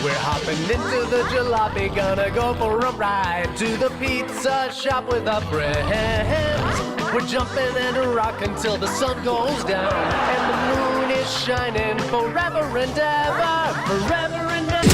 We're hopping into the jalopy, gonna go for a ride to the pizza shop with our friends. We're jumping and rocking till the sun goes down, and the moon is shining forever and ever, forever and ever.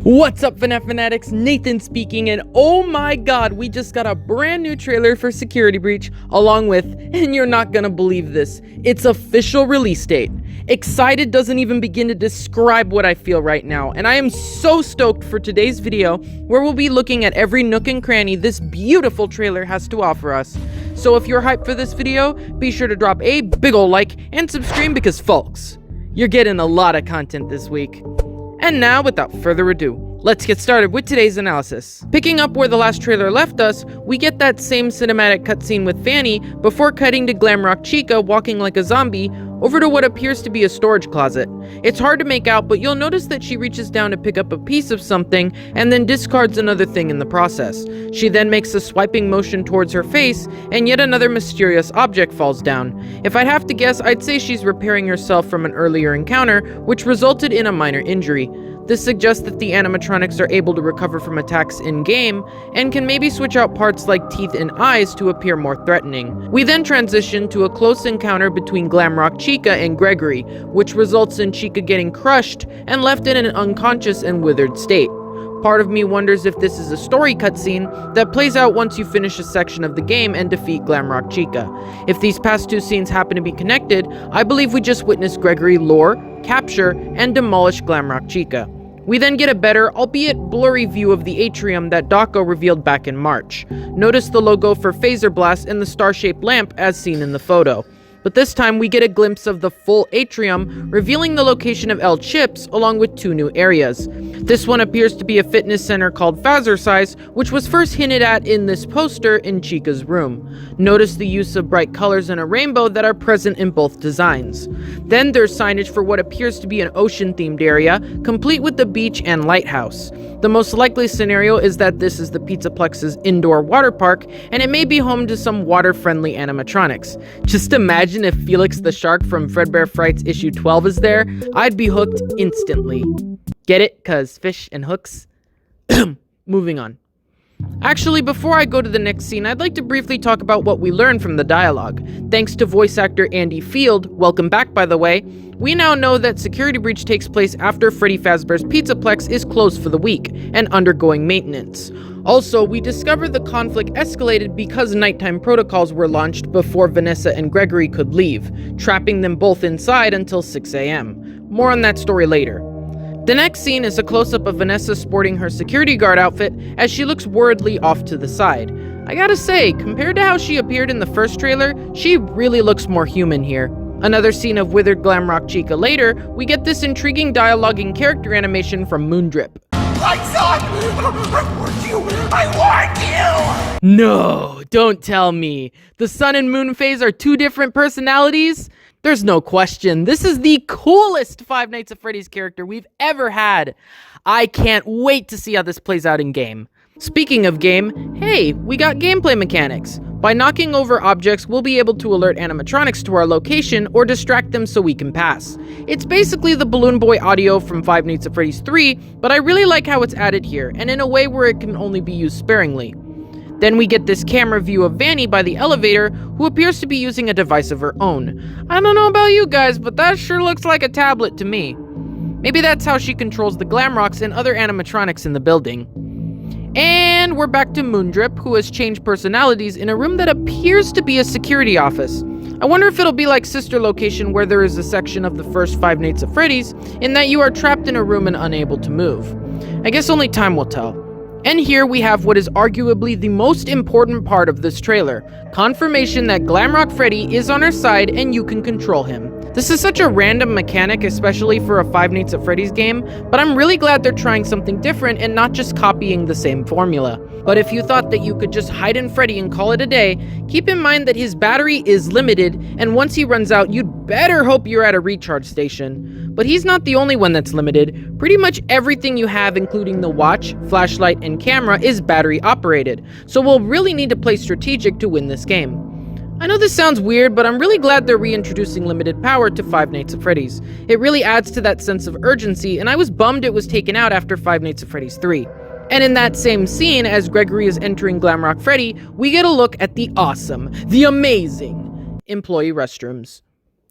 What's up, FNaF fanatics? Nathan speaking, and oh my god, we just got a brand new trailer for Security Breach, along with, and you're not gonna believe this, its official release date. Excited doesn't even begin to describe what I feel right now, and I am so stoked for today's video, where we'll be looking at every nook and cranny this beautiful trailer has to offer us. So if you're hyped for this video, be sure to drop a big ol' like and subscribe because folks, you're getting a lot of content this week. And now, without further ado, let's get started with today's analysis. Picking up where the last trailer left us, we get that same cinematic cutscene with Fanny before cutting to Glamrock Chica walking like a zombie over to what appears to be a storage closet. It's hard to make out, but you'll notice that she reaches down to pick up a piece of something and then discards another thing in the process. She then makes a swiping motion towards her face, and yet another mysterious object falls down. If I'd have to guess, I'd say she's repairing herself from an earlier encounter, which resulted in a minor injury. This suggests that the animatronics are able to recover from attacks in-game, and can maybe switch out parts like teeth and eyes to appear more threatening. We then transition to a close encounter between Glamrock Chica and Gregory, which results in Chica getting crushed and left in an unconscious and withered state. Part of me wonders if this is a story cutscene that plays out once you finish a section of the game and defeat Glamrock Chica. If these past two scenes happen to be connected, I believe we just witnessed Gregory lure, capture, and demolish Glamrock Chica. We then get a better, albeit blurry view of the atrium that Dako revealed back in March. Notice the logo for Phaser Blast and the star-shaped lamp as seen in the photo. But this time we get a glimpse of the full atrium, revealing the location of El Chips along with two new areas. This one appears to be a fitness center called Fazercise, which was first hinted at in this poster in Chica's room. Notice the use of bright colors and a rainbow that are present in both designs. Then there's signage for what appears to be an ocean-themed area, complete with the beach and lighthouse. The most likely scenario is that this is the Pizzaplex's indoor water park, and it may be home to some water-friendly animatronics. Just imagine if Felix the Shark from Fredbear Frights issue 12 is there, I'd be hooked instantly. Get it? 'Cause fish and hooks? Moving on. Actually, before I go to the next scene, I'd like to briefly talk about what we learned from the dialogue. Thanks to voice actor Andy Field, welcome back by the way, we now know that Security Breach takes place after Freddy Fazbear's Pizzaplex is closed for the week and undergoing maintenance. Also, we discover the conflict escalated because nighttime protocols were launched before Vanessa and Gregory could leave, trapping them both inside until 6 AM. More on that story later. The next scene is a close-up of Vanessa sporting her security guard outfit as she looks worriedly off to the side. I gotta say, compared to how she appeared in the first trailer, she really looks more human here. Another scene of withered Glamrock Chica later, we get this intriguing dialogue and character animation from Moondrip. My son! I warned you! I warned you! No, don't tell me. The Sun and Moon phase are two different personalities? There's no question, this is the coolest Five Nights at Freddy's character we've ever had. I can't wait to see how this plays out in game. Speaking of game, hey, we got gameplay mechanics. By knocking over objects, we'll be able to alert animatronics to our location or distract them so we can pass. It's basically the Balloon Boy audio from Five Nights at Freddy's 3, but I really like how it's added here, and in a way where it can only be used sparingly. Then we get this camera view of Vanny by the elevator, who appears to be using a device of her own. I don't know about you guys, but that sure looks like a tablet to me. Maybe that's how she controls the Glamrocks and other animatronics in the building. And we're back to Moondrip, who has changed personalities in a room that appears to be a security office. I wonder if it'll be like Sister Location, where there is a section of the first Five Nights at Freddy's, in that you are trapped in a room and unable to move. I guess only time will tell. And here we have what is arguably the most important part of this trailer, confirmation that Glamrock Freddy is on our side and you can control him. This is such a random mechanic, especially for a Five Nights at Freddy's game, but I'm really glad they're trying something different and not just copying the same formula. But if you thought that you could just hide in Freddy and call it a day, keep in mind that his battery is limited, and once he runs out, you'd better hope you're at a recharge station. But he's not the only one that's limited. Pretty much everything you have, including the watch, flashlight, and camera, is battery operated, so we'll really need to play strategic to win this game. I know this sounds weird, but I'm really glad they're reintroducing limited power to Five Nights at Freddy's. It really adds to that sense of urgency, and I was bummed it was taken out after Five Nights at Freddy's 3. And in that same scene, as Gregory is entering Glamrock Freddy, we get a look at the awesome, the amazing employee restrooms.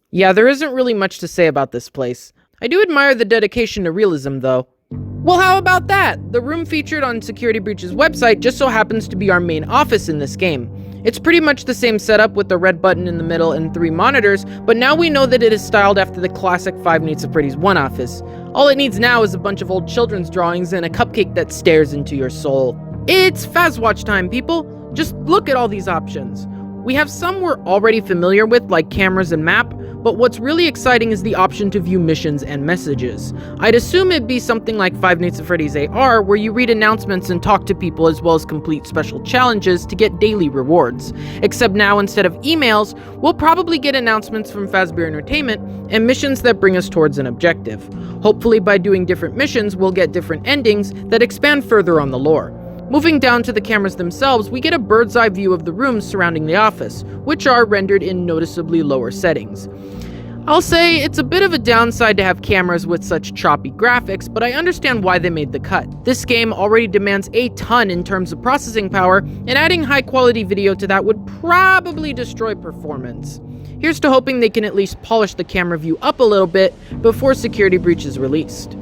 Yeah, there isn't really much to say about this place. I do admire the dedication to realism, though. Well, how about that? The room featured on Security Breach's website just so happens to be our main office in this game. It's pretty much the same setup with the red button in the middle and 3 monitors, but now we know that it is styled after the classic Five Nights at Freddy's 1 office. All it needs now is a bunch of old children's drawings and a cupcake that stares into your soul. It's Fazwatch time, people! Just look at all these options. We have some we're already familiar with, like cameras and map, but what's really exciting is the option to view missions and messages. I'd assume it'd be something like Five Nights at Freddy's AR, where you read announcements and talk to people as well as complete special challenges to get daily rewards. Except now, instead of emails, we'll probably get announcements from Fazbear Entertainment and missions that bring us towards an objective. Hopefully by doing different missions, we'll get different endings that expand further on the lore. Moving down to the cameras themselves, we get a bird's eye view of the rooms surrounding the office, which are rendered in noticeably lower settings. I'll say it's a bit of a downside to have cameras with such choppy graphics, but I understand why they made the cut. This game already demands a ton in terms of processing power, and adding high quality video to that would probably destroy performance. Here's to hoping they can at least polish the camera view up a little bit before Security Breach is released.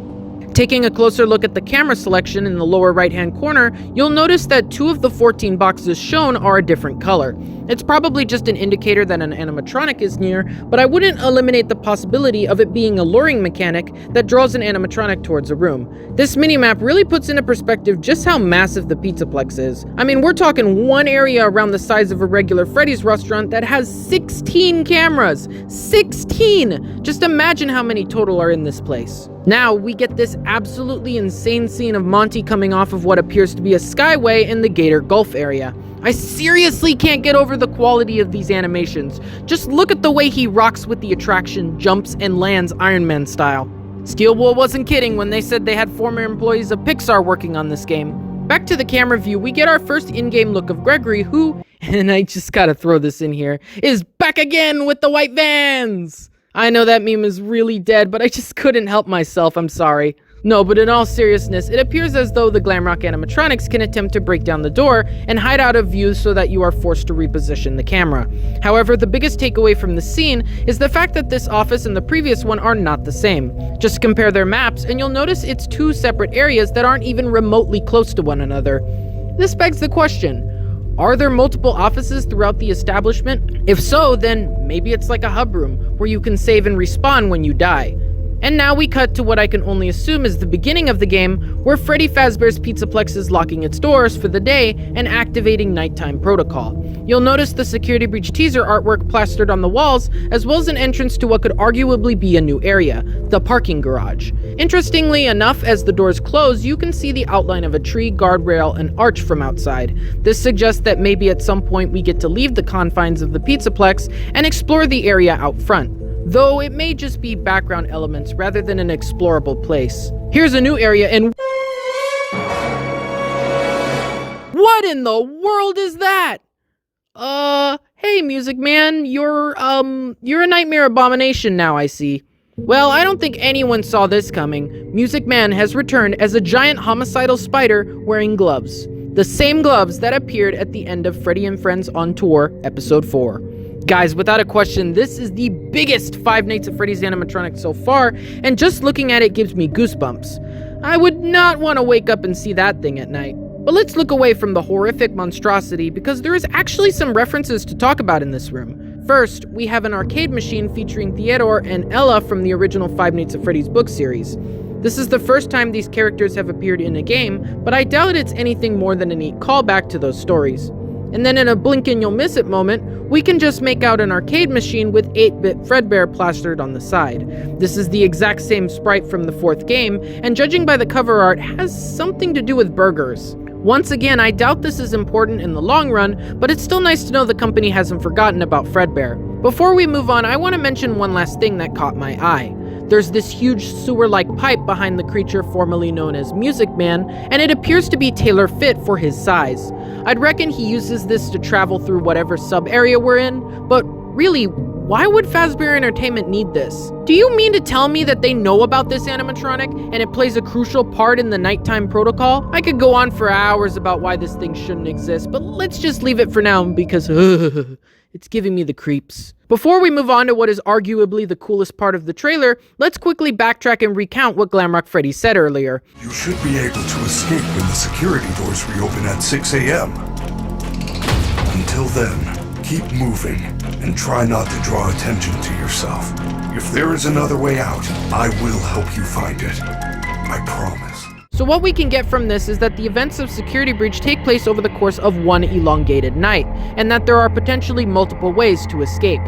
Taking a closer look at the camera selection in the lower right hand corner, you'll notice that 2 of the 14 boxes shown are a different color. It's probably just an indicator that an animatronic is near, but I wouldn't eliminate the possibility of it being a luring mechanic that draws an animatronic towards a room. This minimap really puts into perspective just how massive the Pizzaplex is. I mean, we're talking one area around the size of a regular Freddy's restaurant that has 16 cameras! 16! Just imagine how many total are in this place. Now, we get this absolutely insane scene of Monty coming off of what appears to be a skyway in the Gator Gulf area. I seriously can't get over the quality of these animations. Just look at the way he rocks with the attraction, jumps, and lands Iron Man style. Steelwool wasn't kidding when they said they had former employees of Pixar working on this game. Back to the camera view, we get our first in-game look of Gregory, who, and I just gotta throw this in here, is back again with the white vans! I know that meme is really dead, but I just couldn't help myself, I'm sorry. No, but in all seriousness, it appears as though the Glamrock animatronics can attempt to break down the door and hide out of view so that you are forced to reposition the camera. However, the biggest takeaway from the scene is the fact that this office and the previous one are not the same. Just compare their maps and you'll notice it's 2 separate areas that aren't even remotely close to one another. This begs the question, are there multiple offices throughout the establishment? If so, then maybe it's like a hub room where you can save and respawn when you die. And now we cut to what I can only assume is the beginning of the game, where Freddy Fazbear's Pizzaplex is locking its doors for the day and activating nighttime protocol. You'll notice the Security Breach teaser artwork plastered on the walls, as well as an entrance to what could arguably be a new area, the parking garage. Interestingly enough, as the doors close, you can see the outline of a tree, guardrail, and arch from outside. This suggests that maybe at some point we get to leave the confines of the Pizzaplex and explore the area out front. Though it may just be background elements rather than an explorable place. Here's a new area and... What in the world is that? Hey Music Man, you're a nightmare abomination now, I see. Well, I don't think anyone saw this coming. Music Man has returned as a giant homicidal spider wearing gloves. The same gloves that appeared at the end of Freddy and Friends on Tour, Episode 4. Guys, without a question, this is the biggest Five Nights at Freddy's animatronic so far, and just looking at it gives me goosebumps. I would not want to wake up and see that thing at night. But let's look away from the horrific monstrosity, because there is actually some references to talk about in this room. First, we have an arcade machine featuring Theodore and Ella from the original Five Nights at Freddy's book series. This is the first time these characters have appeared in a game, but I doubt it's anything more than a neat callback to those stories. And then in a blink and you'll miss it moment, we can just make out an arcade machine with 8-bit Fredbear plastered on the side. This is the exact same sprite from the 4th game, and judging by the cover art, has something to do with burgers. Once again, I doubt this is important in the long run, but it's still nice to know the company hasn't forgotten about Fredbear. Before we move on, I want to mention one last thing that caught my eye. There's this huge sewer-like pipe behind the creature formerly known as Music Man, and it appears to be tailor-fit for his size. I'd reckon he uses this to travel through whatever sub-area we're in, but really, why would Fazbear Entertainment need this? Do you mean to tell me that they know about this animatronic, and it plays a crucial part in the nighttime protocol? I could go on for hours about why this thing shouldn't exist, but let's just leave it for now because it's giving me the creeps. Before we move on to what is arguably the coolest part of the trailer, let's quickly backtrack and recount what Glamrock Freddy said earlier. You should be able to escape when the security doors reopen at 6 a.m. Until then, keep moving and try not to draw attention to yourself. If there is another way out, I will help you find it. I promise. So what we can get from this is that the events of Security Breach take place over the course of one elongated night, and that there are potentially multiple ways to escape.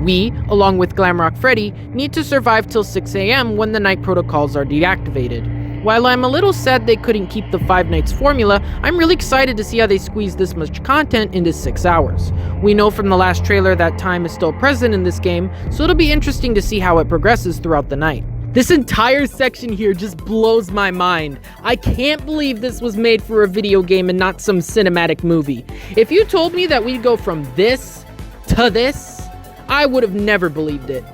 We, along with Glamrock Freddy, need to survive till 6 a.m. when the night protocols are deactivated. While I'm a little sad they couldn't keep the 5 nights formula, I'm really excited to see how they squeeze this much content into 6 hours. We know from the last trailer that time is still present in this game, so it'll be interesting to see how it progresses throughout the night. This entire section here just blows my mind. I can't believe this was made for a video game and not some cinematic movie. If you told me that we'd go from this to this, I would have never believed it.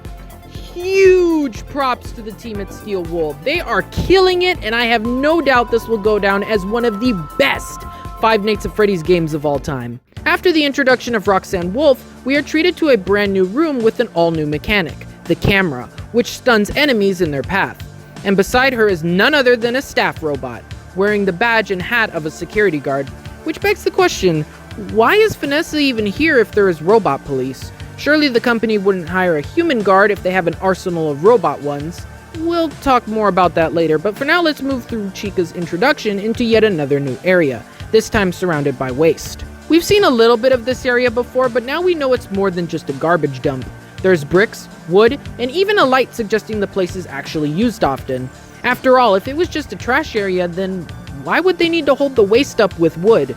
Huge props to the team at Steel Wool. They are killing it, and I have no doubt this will go down as one of the best Five Nights at Freddy's games of all time. After the introduction of Roxanne Wolf, we are treated to a brand new room with an all-new mechanic, the camera, which stuns enemies in their path. And beside her is none other than a staff robot, wearing the badge and hat of a security guard, which begs the question, why is Vanessa even here if there is robot police? Surely the company wouldn't hire a human guard if they have an arsenal of robot ones. We'll talk more about that later, but for now let's move through Chica's introduction into yet another new area, this time surrounded by waste. We've seen a little bit of this area before, but now we know it's more than just a garbage dump. There's bricks, wood, and even a light suggesting the place is actually used often. After all, if it was just a trash area, then why would they need to hold the waste up with wood?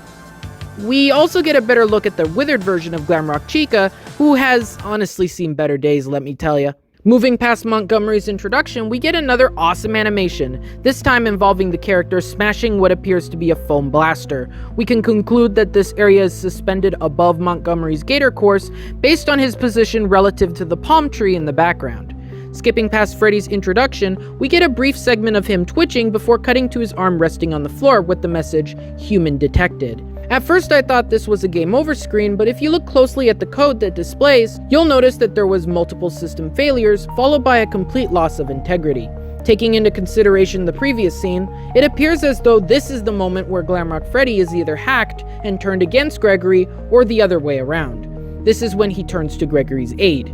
We also get a better look at the withered version of Glamrock Chica, who has honestly seen better days, let me tell ya. Moving past Montgomery's introduction, we get another awesome animation, this time involving the character smashing what appears to be a foam blaster. We can conclude that this area is suspended above Montgomery's gator course based on his position relative to the palm tree in the background. Skipping past Freddy's introduction, we get a brief segment of him twitching before cutting to his arm resting on the floor with the message, "Human detected." At first I thought this was a game over screen, but if you look closely at the code that displays, you'll notice that there was multiple system failures followed by a complete loss of integrity. Taking into consideration the previous scene, it appears as though this is the moment where Glamrock Freddy is either hacked and turned against Gregory or the other way around. This is when he turns to Gregory's aid.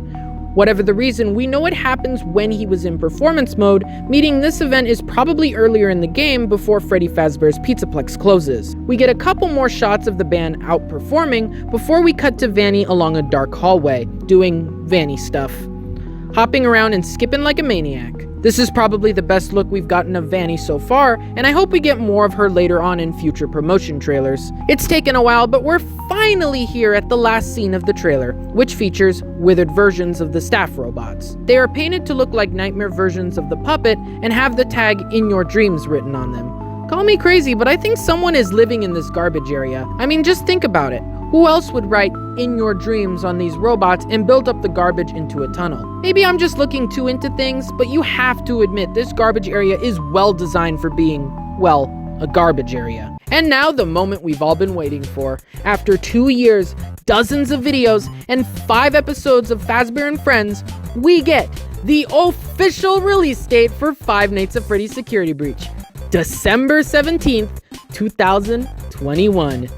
Whatever the reason, we know it happens when he was in performance mode, meaning this event is probably earlier in the game before Freddy Fazbear's Pizzaplex closes. We get a couple more shots of the band outperforming before we cut to Vanny along a dark hallway, doing Vanny stuff. Hopping around and skipping like a maniac. This is probably the best look we've gotten of Vanny so far, and I hope we get more of her later on in future promotion trailers. It's taken a while, but we're finally here at the last scene of the trailer, which features withered versions of the staff robots. They are painted to look like nightmare versions of the puppet and have the tag "In Your Dreams" written on them. Call me crazy, but I think someone is living in this garbage area. I mean, just think about it. Who else would write "In Your Dreams" on these robots and build up the garbage into a tunnel? Maybe I'm just looking too into things, but you have to admit this garbage area is well designed for being, well, a garbage area. And now the moment we've all been waiting for. After 2 years, dozens of videos, and 5 episodes of Fazbear and Friends, we get the official release date for Five Nights at Freddy's Security Breach. December 17th, 2021.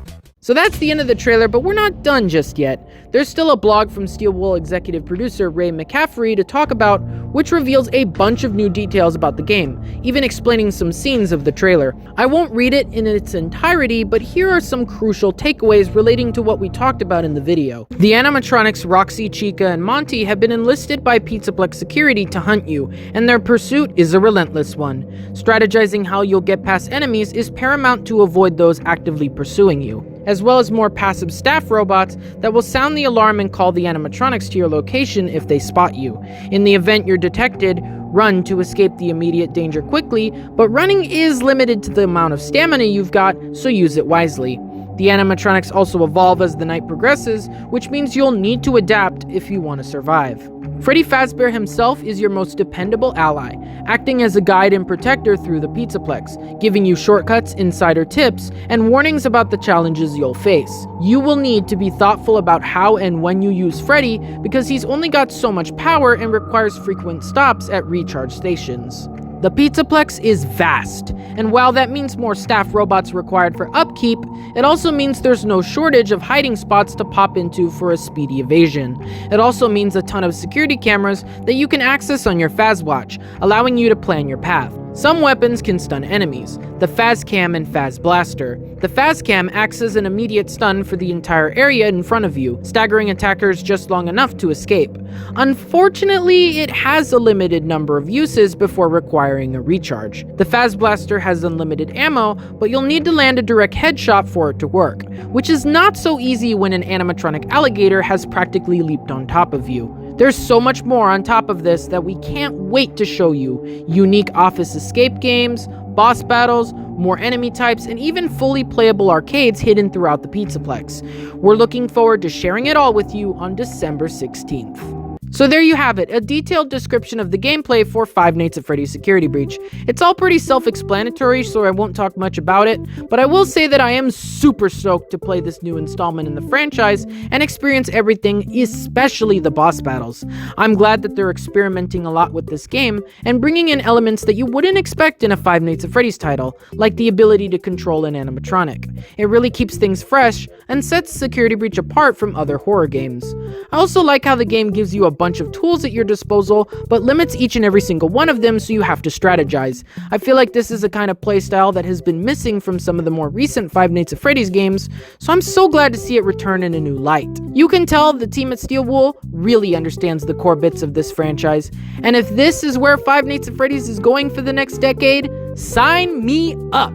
So that's the end of the trailer, but we're not done just yet. There's still a blog from Steel Wool executive producer Ray McCaffrey to talk about, which reveals a bunch of new details about the game, even explaining some scenes of the trailer. I won't read it in its entirety, but here are some crucial takeaways relating to what we talked about in the video. The animatronics Roxy, Chica, and Monty have been enlisted by Pizzaplex security to hunt you, and their pursuit is a relentless one. Strategizing how you'll get past enemies is paramount to avoid those actively pursuing you, as well as more passive staff robots that will sound the alarm and call the animatronics to your location if they spot you. In the event you're detected, run to escape the immediate danger quickly, but running is limited to the amount of stamina you've got, so use it wisely. The animatronics also evolve as the night progresses, which means you'll need to adapt if you want to survive. Freddy Fazbear himself is your most dependable ally, acting as a guide and protector through the Pizzaplex, giving you shortcuts, insider tips, and warnings about the challenges you'll face. You will need to be thoughtful about how and when you use Freddy, because he's only got so much power and requires frequent stops at recharge stations. The Pizzaplex is vast, and while that means more staff robots required for upkeep, it also means there's no shortage of hiding spots to pop into for a speedy evasion. It also means a ton of security cameras that you can access on your Fazwatch, allowing you to plan your path. Some weapons can stun enemies, the Fazcam and Fazblaster. The Fazcam acts as an immediate stun for the entire area in front of you, staggering attackers just long enough to escape. Unfortunately, it has a limited number of uses before requiring a recharge. The Fazblaster has unlimited ammo, but you'll need to land a direct headshot for it to work, which is not so easy when an animatronic alligator has practically leaped on top of you. There's so much more on top of this that we can't wait to show you. Unique office escape games, boss battles, more enemy types, and even fully playable arcades hidden throughout the Pizzaplex. We're looking forward to sharing it all with you on December 16th. So there you have it, a detailed description of the gameplay for Five Nights at Freddy's Security Breach. It's all pretty self-explanatory, so I won't talk much about it, but I will say that I am super stoked to play this new installment in the franchise and experience everything, especially the boss battles. I'm glad that they're experimenting a lot with this game and bringing in elements that you wouldn't expect in a Five Nights at Freddy's title, like the ability to control an animatronic. It really keeps things fresh and sets Security Breach apart from other horror games. I also like how the game gives you a bunch of tools at your disposal, but limits each and every single one of them, so you have to strategize. I feel like this is a kind of playstyle that has been missing from some of the more recent Five Nights at Freddy's games, so I'm so glad to see it return in a new light. You can tell the team at Steel Wool really understands the core bits of this franchise, and if this is where Five Nights at Freddy's is going for the next decade, sign me up!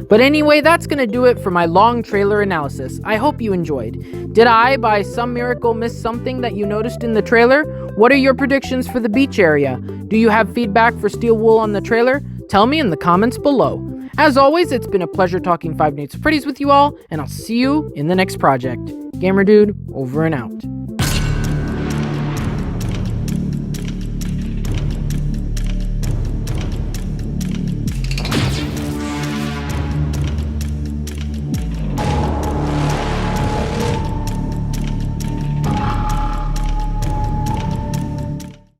But anyway, that's gonna do it for my long trailer analysis. I hope you enjoyed. Did I, by some miracle, miss something that you noticed in the trailer? What are your predictions for the beach area? Do you have feedback for Steel Wool on the trailer? Tell me in the comments below. As always, it's been a pleasure talking Five Nights at Freddy's with you all, and I'll see you in the next project. Gamerdude, over and out.